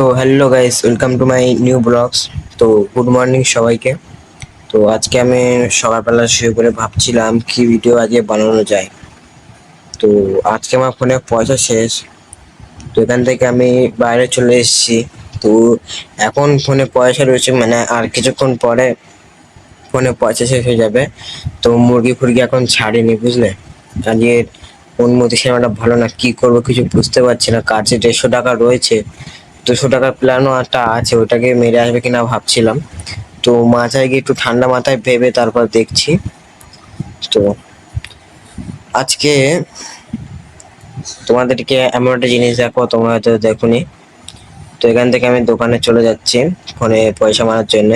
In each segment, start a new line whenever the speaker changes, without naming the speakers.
তো hello guys, welcome to my new blogs. তো good morning সবাইকে। তো আজকে আমি সকালবেলা শুয়ে করে ভাবছিলাম কি ভিডিও আজকে বানানো যায়। তো আজকে আমার ফোনে পয়সা শেষ। তো এখান থেকে আমি বাইরে চলে এসেছি। তো এখন ফোনে পয়সা রয়েছে, মানে আর কিছুক্ষণ পরে ফোনে পয়সা শেষ হয়ে যাবে। তো মুরগি ফুরগি এখন ছাড়িনি, বুঝলে। আজকে অনুমতি সেবাটা ভালো না, কি করবো কিছু বুঝতে পারছি না। কাছে 150 টাকা রয়েছে, 200 টাকার প্ল্যানও একটা আছে, ওটাকে মেরে আসবে কিনা ভাবছিলাম। তো মাথায় গিয়ে একটু ঠান্ডা মাথায় ভেবে তারপর দেখছি। তো আজকে তোমাদেরকে এমন একটা জিনিস দেখো, তোমরা হয়তো দেখোনি। তো এখান থেকে আমি দোকানে চলে যাচ্ছি ফোনে পয়সা মারার জন্য।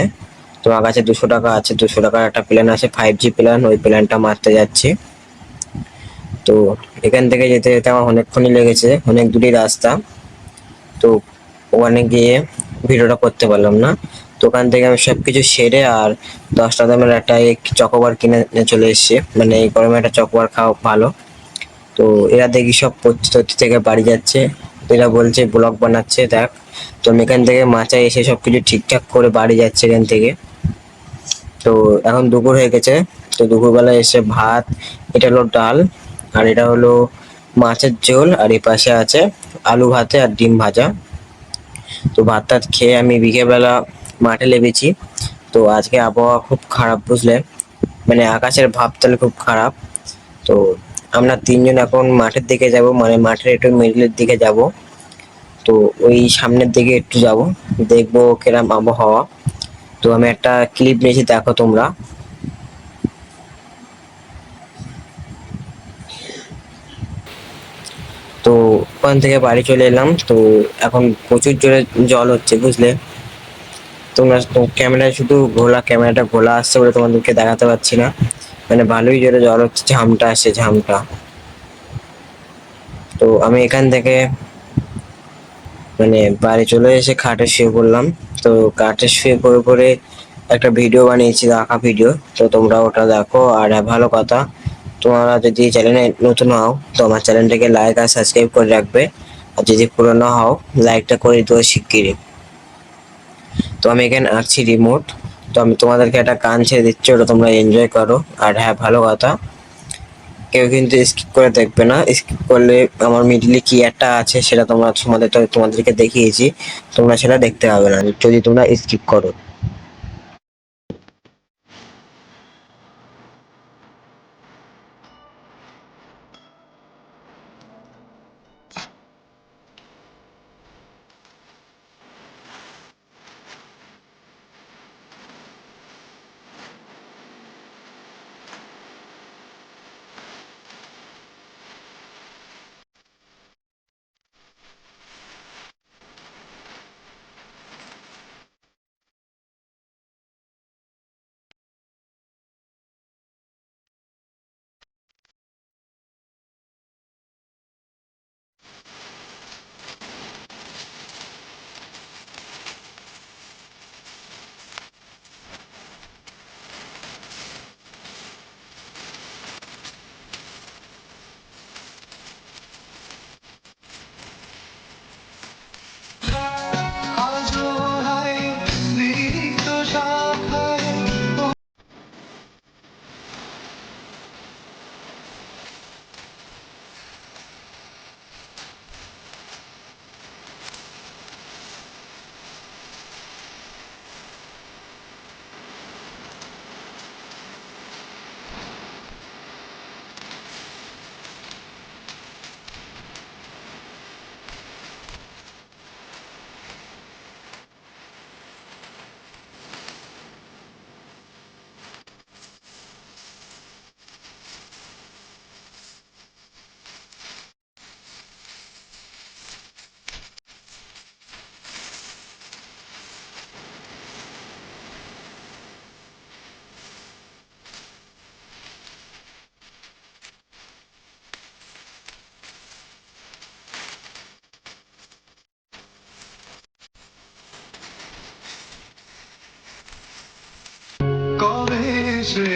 তো আমার কাছে 200 টাকা আছে, 200 টাকার একটা প্ল্যান আছে, 5G প্ল্যান, ওই প্ল্যানটা মারতে যাচ্ছি। তো এখান থেকে যেতে যেতে আমার অনেকক্ষণই লেগেছে, অনেক দূরই রাস্তা। তো ওখানে গিয়ে ভিডিওটা করতে পারলাম না। তো ওখান থেকে আমি সবকিছু সেরে আর 10 দামের একটা চকোবার কিনে নিয়ে চলে এসেছি, মানে এই গরমে একটা চকোবার খাওয়া ভালো। তো এরা দেখি সব পত্তি থেকে বাড়ি যাচ্ছে, এরা বলছে ব্লগ বানাচ্ছে দেখ। তো আমি এখান থেকে মাচায় এসে সবকিছু ঠিকঠাক করে বাড়ি যাচ্ছে এখান থেকে। তো এখন দুপুর হয়ে গেছে। তো দুপুরবেলা এসে ভাত, এটা হলো ডাল, আর এটা হলো মাছের ঝোল, আর এই পাশে আছে আলু ভাতে আর ডিম ভাজা। তো ভাত টাত খেয়ে আমি বিকেলবেলা মাঠে লেগেছি। তো আজকে আবহাওয়া খুব খারাপ, বুঝলে, মানে আকাশের ভাব তাহলে খুব খারাপ। তো আমরা তিনজন এখন মাঠের দিকে যাব, মানে মাঠের একটু মিডলের দিকে যাব। তো ওই সামনের দিকে একটু যাব, দেখবো কিরম আবহাওয়া। তো আমি একটা ক্লিপ নিয়েছি, দেখো তোমরা। তো ওখান থেকে বাড়ি চলে এলাম। তো এখন প্রচুর জোরে জল হচ্ছে, বুঝলে। তোমরা তো ক্যামেরায় শুধু ক্যামেরাটা ঘোলা আসছে বলে তোমাদেরকে দেখাতে পারছি না, মানে ভালোই জোরে জল হচ্ছে, ঝামটা আসছে ঝামটা। তো আমি এখান থেকে মানে বাড়ি চলে এসে খাটে শুয়ে পড়লাম। তো খাটে শুয়ে পড়ে পড়ে একটা ভিডিও বানিয়েছি, আঁকা ভিডিও। তো তোমরা ওটা দেখো। আর হ্যাঁ, ভালো কথা, তোমরা যদি চ্যানেলে নতুন হও তো আমার চ্যানেলটাকে লাইক আর সাবস্ক্রাইব করে রাখবে। আর যদি পুরনো হও, লাইকটা করে দিও শিগগিরই। তো আমি এখানে আঁকছি রিমোট। তো আমি তোমাদেরকে একটা গান ছেড়ে দিচ্ছি, ওটা তোমরা এনজয় করো। আর হ্যাঁ, ভালো কথা, কেউ কিন্তু স্কিপ করে দেখবে না। স্কিপ করলে আমার মিডলে কি একটা আছে সেটা তোমাদেরকে দেখিয়েছি, তোমরা সেটা দেখতে পাবে না যদি তোমরা স্কিপ করো।
কবে সে